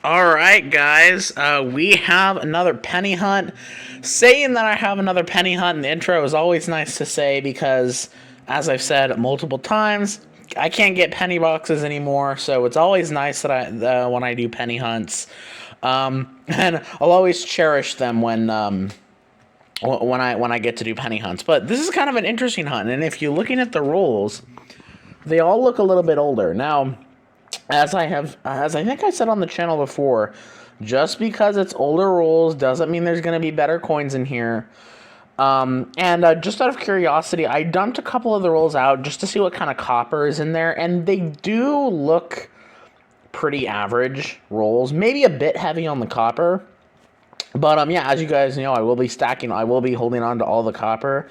Alright, guys, we have another penny hunt. Saying that I have another penny hunt in the intro is always nice to say because, as I've said multiple times, I can't get penny boxes anymore, so it's always nice that when I do penny hunts. And I'll always cherish them when I get to do penny hunts. But this is kind of an interesting hunt, and if you're looking at the rules, they all look a little bit older. Now, as I think I said on the channel before, just because it's older rules doesn't mean there's going to be better coins in here. And just out of curiosity, I dumped a couple of the rolls out just to see what kind of copper is in there, and they do look pretty average rolls, maybe a bit heavy on the copper. But yeah, as you guys know, I will be holding on to all the copper.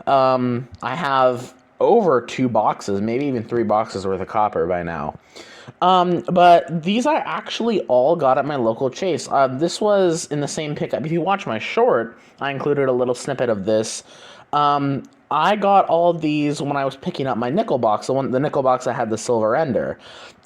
I have over 2 boxes, maybe even 3 boxes worth of copper by now. But these I actually all got at my local Chase. This was in the same pickup. If you watch my short, I included a little snippet of this. I got all of these when I was picking up my nickel box, the nickel box that had the silver ender.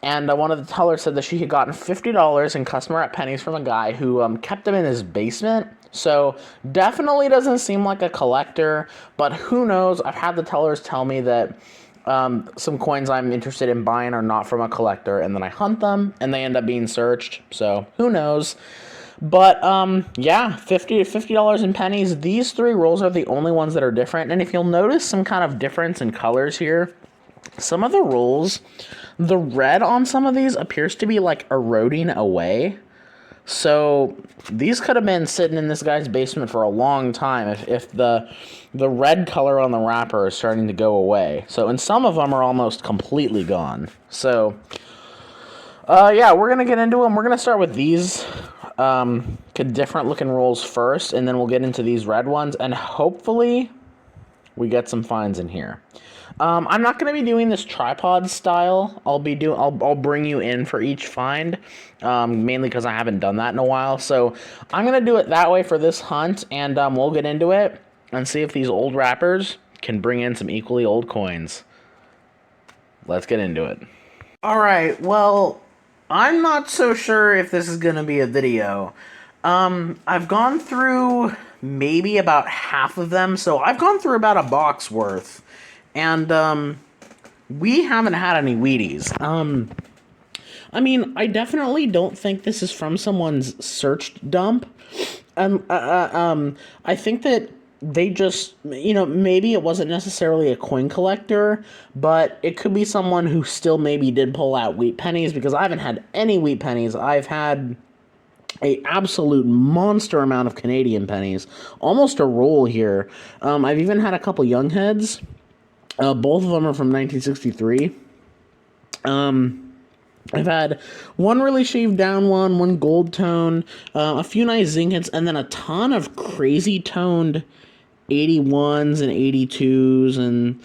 And one of the tellers said that she had gotten $50 in customer at Pennies from a guy who kept them in his basement. So definitely doesn't seem like a collector, but who knows? I've had the tellers tell me that some coins I'm interested in buying are not from a collector, and then I hunt them, and they end up being searched, so who knows. But, yeah, $50 in pennies. These 3 rolls are the only ones that are different, and if you'll notice some kind of difference in colors here, some of the rolls, the red on some of these appears to be, like, eroding away. So these could have been sitting in this guy's basement for a long time if the red color on the wrapper is starting to go away. So, and some of them are almost completely gone. So, yeah, we're going to get into them. We're going to start with these different looking rolls first, and then we'll get into these red ones, and hopefully we get some finds in here. I'm not going to be doing this tripod style. I'll bring you in for each find, mainly because I haven't done that in a while. So I'm going to do it that way for this hunt, and we'll get into it and see if these old wrappers can bring in some equally old coins. Let's get into it. All right, well, I'm not so sure if this is going to be a video. I've gone through maybe about half of them, so I've gone through about a box worth. And, we haven't had any Wheaties. I mean, I definitely don't think this is from someone's searched dump. I think that they just, maybe it wasn't necessarily a coin collector, but it could be someone who still maybe did pull out wheat pennies, because I haven't had any wheat pennies. I've had a absolute monster amount of Canadian pennies, almost a roll here. I've even had a couple young heads. Both of them are from 1963. I've had one really shaved down one gold tone, a few nice zinc hits, and then a ton of crazy toned 81s and 82s and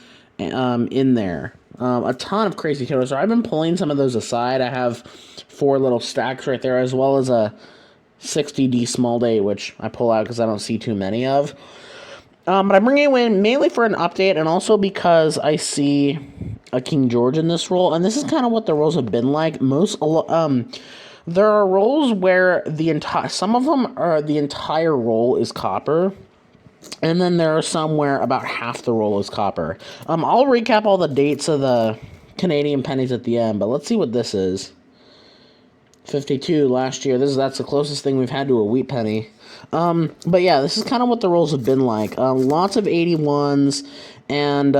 in there. A ton of crazy toners. So I've been pulling some of those aside. I have 4 little stacks right there, as well as a 60D small day, which I pull out because I don't see too many of. But I'm bringing you in mainly for an update, and also because I see a King George in this roll, and this is kind of what the rolls have been like. There are rolls where some of them are the entire roll is copper, and then there are some where about half the roll is copper. I'll recap all the dates of the Canadian pennies at the end, but let's see what this is. 52 last year. That's the closest thing we've had to a wheat penny. But yeah, this is kind of what the rolls have been like. Lots of 81s, and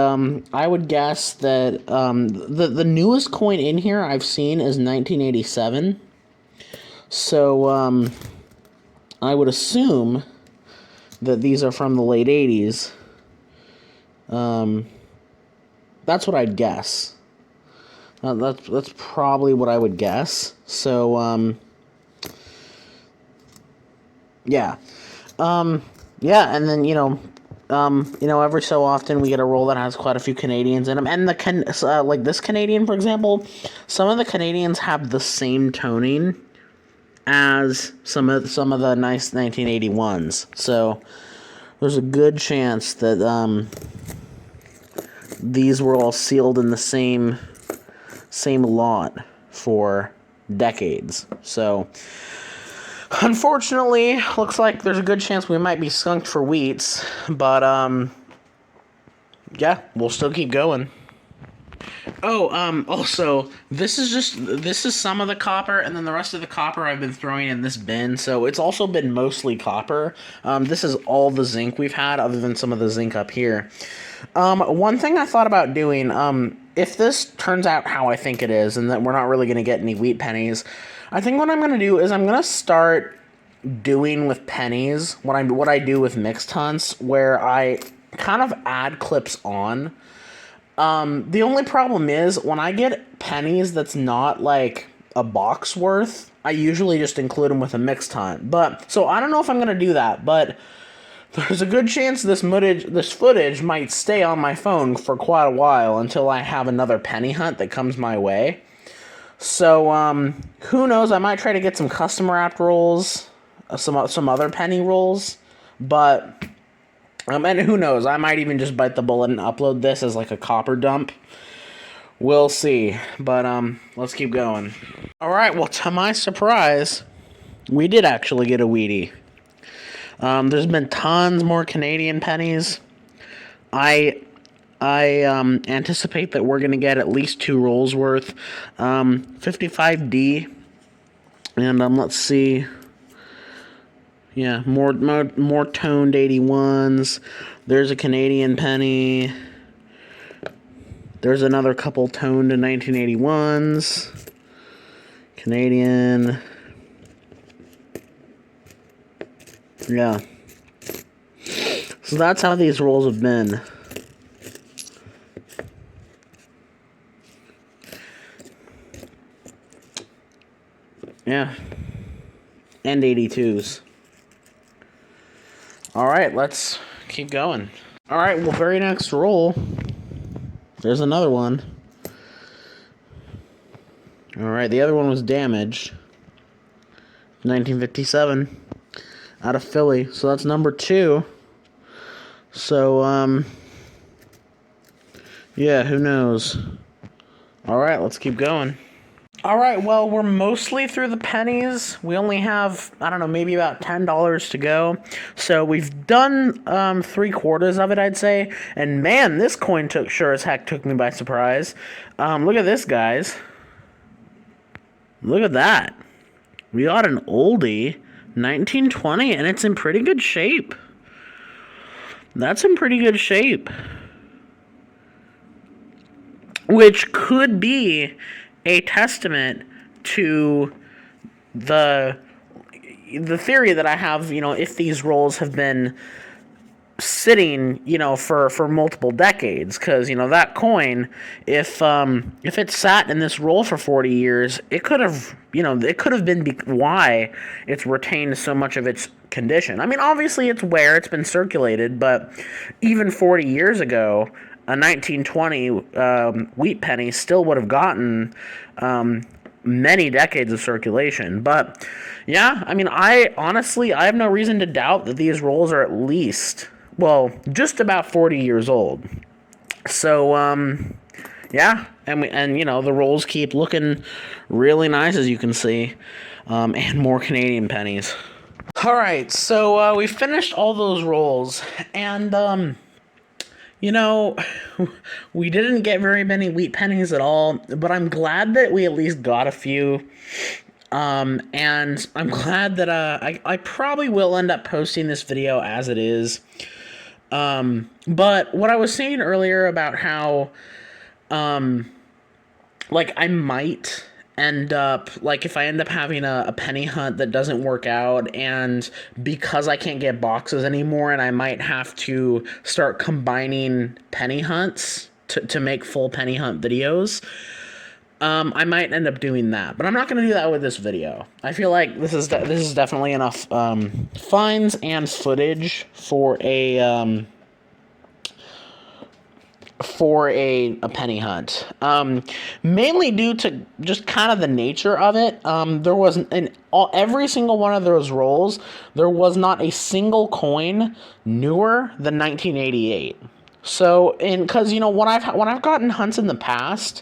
I would guess that the newest coin in here I've seen is 1987. So I would assume that these are from the late 80s. That's what I'd guess. That's probably what I would guess. So, yeah. Yeah, and then, every so often we get a roll that has quite a few Canadians in them. And like this Canadian, for example, some of the Canadians have the same toning as some of the nice 1981s. So there's a good chance that these were all sealed in the same lot for decades. So, unfortunately, looks like there's a good chance we might be skunked for wheats, but, yeah, we'll still keep going. Oh, also, this is some of the copper, and then the rest of the copper I've been throwing in this bin, so it's also been mostly copper. This is all the zinc we've had, other than some of the zinc up here. One thing I thought about doing, if this turns out how I think it is, and that we're not really going to get any wheat pennies, I think what I'm going to do is I'm going to start doing with pennies what I do with mixed hunts, where I kind of add clips on. The only problem is, when I get pennies that's not, like, a box worth, I usually just include them with a mixed hunt. But, so I don't know if I'm going to do that, but there's a good chance this footage might stay on my phone for quite a while until I have another penny hunt that comes my way. So, who knows, I might try to get some custom wrapped rolls, some other penny rolls, but... and who knows, I might even just bite the bullet and upload this as like a copper dump. We'll see, but let's keep going. Alright, well, to my surprise, we did actually get a wheatie. There's been tons more Canadian pennies. I anticipate that we're going to get at least 2 rolls worth. 55D, and let's see... Yeah, more toned 81s. There's a Canadian penny. There's another couple toned 1981s. Canadian. Yeah. So that's how these rolls have been. Yeah. And 82s. Alright, let's keep going. Alright, well, very next roll, there's another one. Alright, the other one was damaged. 1957. Out of Philly. So that's number 2. So, yeah, who knows? Alright, let's keep going. Alright, well, we're mostly through the pennies. We only have, I don't know, maybe about $10 to go. So we've done 3/4 of it, I'd say. And man, this coin sure as heck took me by surprise. Look at this, guys. Look at that. We got an oldie, 1920, and it's in pretty good shape. That's in pretty good shape. Which could be a testament to the theory that I have, if these rolls have been sitting, for multiple decades, because, that coin, if it sat in this roll for 40 years, it could have, been why it's retained so much of its condition. I mean, obviously it's wear, it's been circulated, but even 40 years ago, a 1920 wheat penny still would have gotten many decades of circulation. But, yeah, I mean, I have no reason to doubt that these rolls are at least, well, just about 40 years old. So, yeah, and the rolls keep looking really nice, as you can see, and more Canadian pennies. All right, so we finished all those rolls, and we didn't get very many wheat pennies at all, but I'm glad that we at least got a few. And I'm glad that I probably will end up posting this video as it is. But what I was saying earlier about how, I might end up, if I end up having a penny hunt that doesn't work out, and because I can't get boxes anymore, and I might have to start combining penny hunts to make full penny hunt videos, I might end up doing that. But I'm not going to do that with this video. I feel like this is definitely enough finds and footage for a penny hunt, mainly due to just kind of the nature of it. There was every single one of those rolls, there was not a single coin newer than 1988. So, because when I've gotten hunts in the past,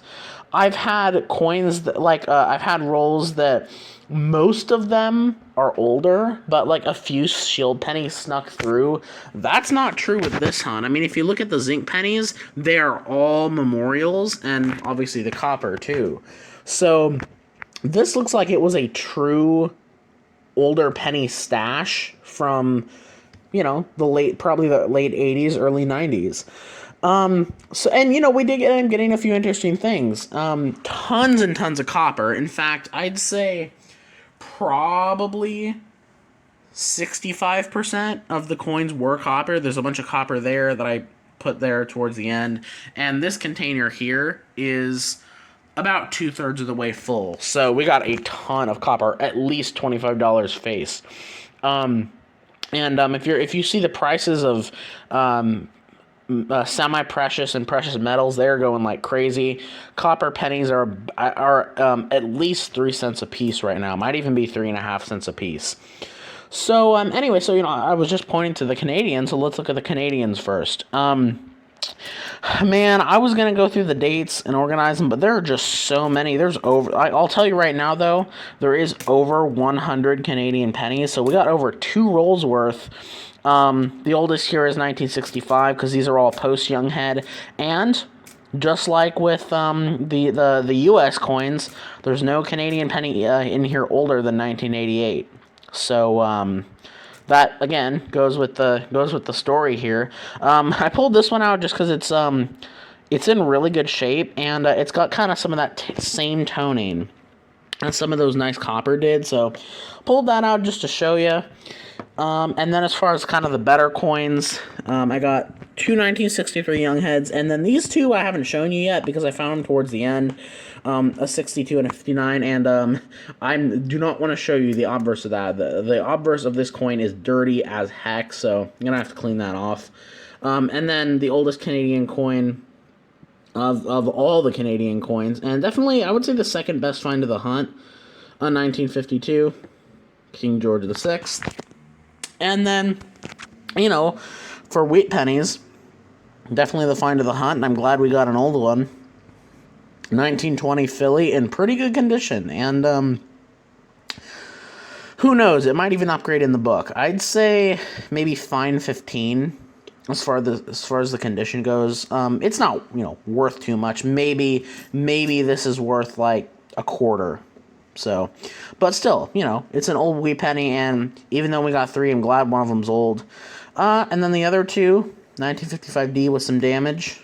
I've had coins that, like, I've had rolls that most of them are older, but like a few shield pennies snuck through. That's not true with this hunt. I mean, if you look at the zinc pennies, they are all memorials, and obviously the copper too. So this looks like it was a true older penny stash from, probably the late 80s, early 90s. So, and we did end up getting a few interesting things. Tons and tons of copper. In fact, I'd say probably 65% of the coins were copper. There's a bunch of copper there that I put there towards the end. And this container here is about 2/3 of the way full. So we got a ton of copper, at least $25 face. If you see the prices of semi-precious and precious metals, they're going like crazy. Copper pennies are at least 3 cents a piece right now. Might even be 3.5 cents a piece. So anyway, I was just pointing to the Canadians, so let's look at the Canadians first. Man, I was gonna go through the dates and organize them, but there are just so many. I'll tell you right now, though, there is over 100 Canadian pennies, so we got over 2 rolls worth. The oldest here is 1965, because these are all post-Young Head, and just like with the U.S. coins, there's no Canadian penny in here older than 1988. So that again goes with the story here. I pulled this one out just because it's in really good shape, and it's got kind of some of that same toning as some of those nice copper did. So pulled that out just to show you. And then as far as kind of the better coins, I got 2 1963 Young Heads, and then these two I haven't shown you yet because I found them towards the end, a 62 and a 59, and I do not want to show you the obverse of that. The obverse of this coin is dirty as heck, so I'm going to have to clean that off. And then the oldest Canadian coin of all the Canadian coins, and definitely I would say the second best find of the hunt, a 1952 King George VI. And then, for wheat pennies, definitely the find of the hunt, and I'm glad we got an old one. 1920 Philly in pretty good condition, and who knows, it might even upgrade in the book. I'd say maybe fine 15 as far as the condition goes. It's not, worth too much. Maybe this is worth like a quarter. So, but still, it's an old wee penny, and even though we got 3, I'm glad one of them's old. And then the other 2, 1955D with some damage,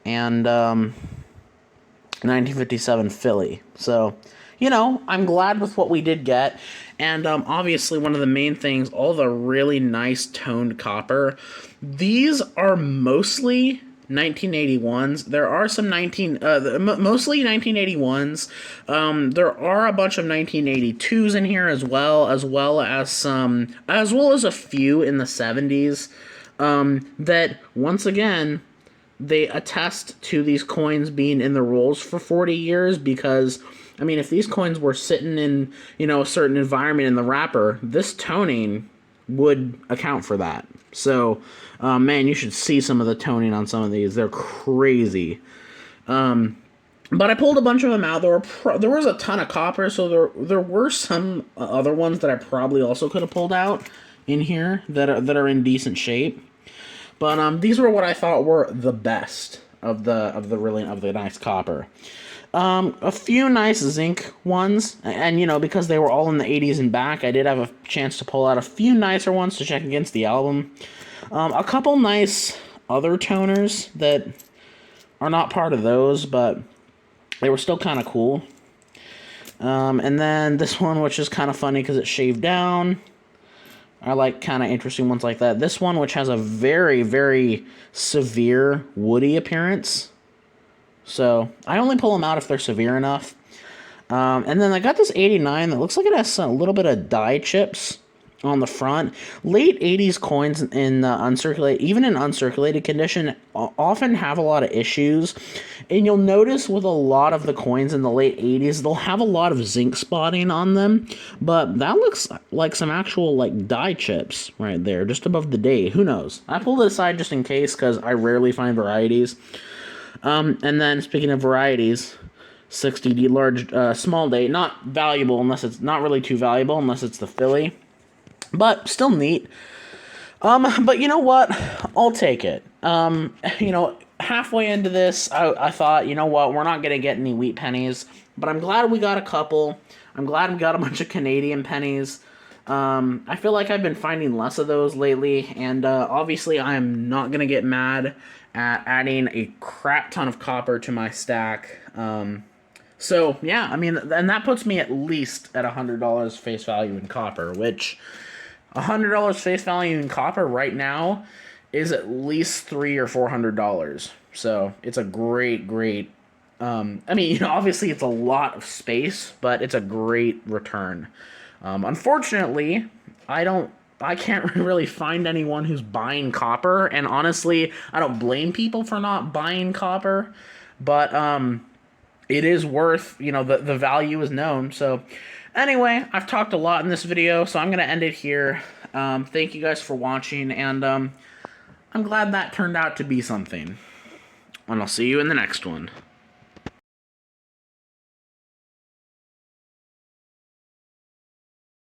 and 1957 Philly. So, I'm glad with what we did get, and obviously one of the main things, all the really nice toned copper. These are mostly 1981s. There are some mostly 1981s. There are a bunch of 1982s in here as well as a few in the 70s. That once again, they attest to these coins being in the rolls for 40 years because, I mean, if these coins were sitting in, a certain environment in the wrapper, this toning would account for that. So, man, you should see some of the toning on some of these. They're crazy. But I pulled a bunch of them out. There was a ton of copper, so there were some other ones that I probably also could have pulled out in here that are in decent shape. But these were what I thought were the best of the nice copper. A few nice zinc ones, and because they were all in the 80s and back, I did have a chance to pull out a few nicer ones to check against the album. A couple nice other toners that are not part of those, but they were still kind of cool. And then this one, which is kind of funny because it's shaved down. I like kind of interesting ones like that. This one, which has a very, very severe woody appearance. So, I only pull them out if they're severe enough. And then I got this 89 that looks like it has a little bit of dye chips on the front. Late 80s coins in uncirculated condition often have a lot of issues. And you'll notice with a lot of the coins in the late 80s, they'll have a lot of zinc spotting on them. But that looks like some actual dye chips right there, just above the date. Who knows? I pulled it aside just in case because I rarely find varieties. And then speaking of varieties, 60D large, small date. Not valuable unless it's not really too valuable unless it's the Philly, but still neat. But you know what? I'll take it. Halfway into this, I thought, you know what? We're not gonna get any wheat pennies, but I'm glad we got a couple. I'm glad we got a bunch of Canadian pennies. I feel like I've been finding less of those lately, and obviously I'm not going to get mad at adding a crap ton of copper to my stack. So, yeah, I mean, and that puts me at least at $100 face value in copper, which $100 face value in copper right now is at least $300 or $400. So, it's a great obviously it's a lot of space, but it's a great return. Unfortunately, I can't really find anyone who's buying copper, and honestly, I don't blame people for not buying copper, but it is worth, the value is known. So anyway, I've talked a lot in this video, so I'm going to end it here. Thank you guys for watching, and I'm glad that turned out to be something. And I'll see you in the next one.